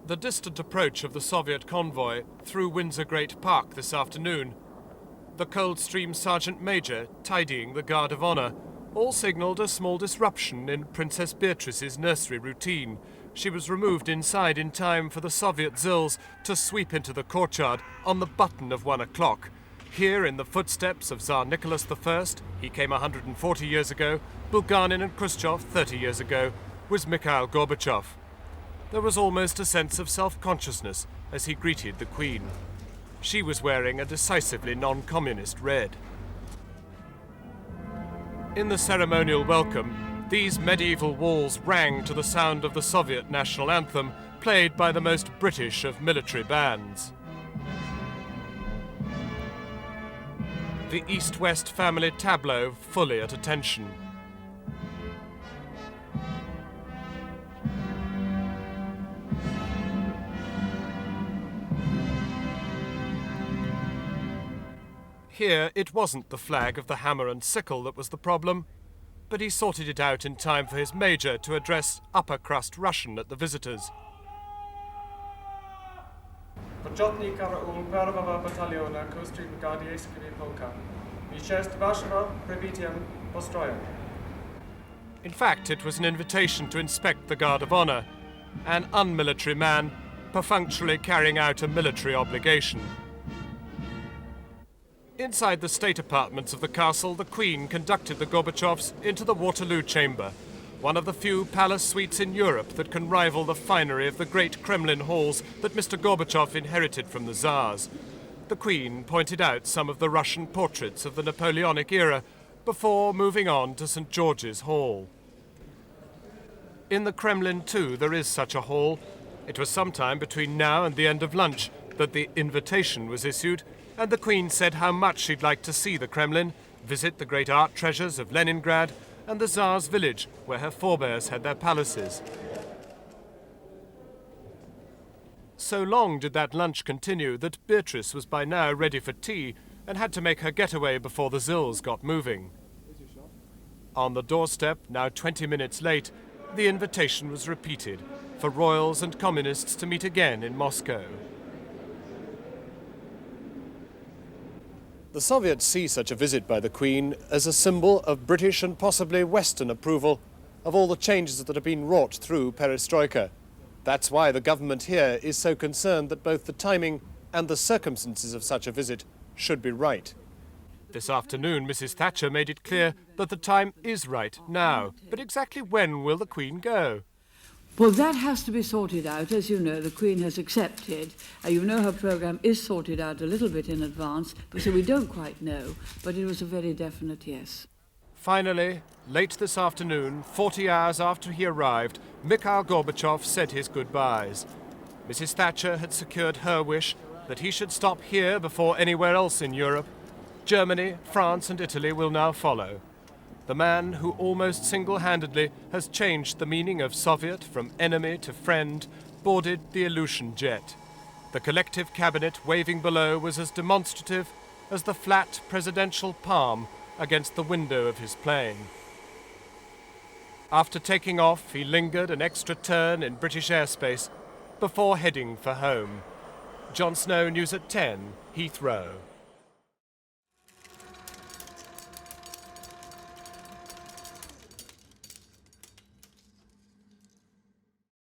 The distant approach of the Soviet convoy through Windsor Great Park this afternoon, the Coldstream Sergeant Major tidying the Guard of Honour, all signalled a small disruption in Princess Beatrice's nursery routine. She was removed inside in time for the Soviet Zills to sweep into the courtyard on the button of 1 o'clock. Here, in the footsteps of Tsar Nicholas I, he came 140 years ago, Bulganin and Khrushchev 30 years ago, was Mikhail Gorbachev. There was almost a sense of self-consciousness as he greeted the Queen. She was wearing a decisively non-communist red. In the ceremonial welcome, these medieval walls rang to the sound of the Soviet national anthem, played by the most British of military bands. The East-West family tableau fully at attention. Here, it wasn't the flag of the hammer and sickle that was the problem, but he sorted it out in time for his major to address upper-crust Russian at the visitors. In fact, it was an invitation to inspect the Guard of Honour, an unmilitary man perfunctorily carrying out a military obligation. Inside the state apartments of the castle, the Queen conducted the Gorbachevs into the Waterloo Chamber, one of the few palace suites in Europe that can rival the finery of the great Kremlin halls that Mr. Gorbachev inherited from the Tsars. The Queen pointed out some of the Russian portraits of the Napoleonic era before moving on to St. George's Hall. In the Kremlin, too, there is such a hall. It was sometime between now and the end of lunch that the invitation was issued, and the Queen said how much she'd like to see the Kremlin, visit the great art treasures of Leningrad and the Tsar's village, where her forebears had their palaces. So long did that lunch continue that Beatrice was by now ready for tea and had to make her getaway before the Zills got moving. On the doorstep, now 20 minutes late, the invitation was repeated for royals and communists to meet again in Moscow. The Soviets see such a visit by the Queen as a symbol of British and possibly Western approval of all the changes that have been wrought through perestroika. That's why the government here is so concerned that both the timing and the circumstances of such a visit should be right. This afternoon, Mrs. Thatcher made it clear that the time is right now. But exactly when will the Queen go? Well, that has to be sorted out. As you know, the Queen has accepted. You know her programme is sorted out a little bit in advance, so we don't quite know, but it was a very definite yes. Finally, late this afternoon, 40 hours after he arrived, Mikhail Gorbachev said his goodbyes. Mrs. Thatcher had secured her wish that he should stop here before anywhere else in Europe. Germany, France and Italy will now follow. The man who almost single-handedly has changed the meaning of Soviet from enemy to friend boarded the Aleutian jet. The collective cabinet waving below was as demonstrative as the flat presidential palm against the window of his plane. After taking off, he lingered an extra turn in British airspace before heading for home. Jon Snow, News at 10, Heathrow.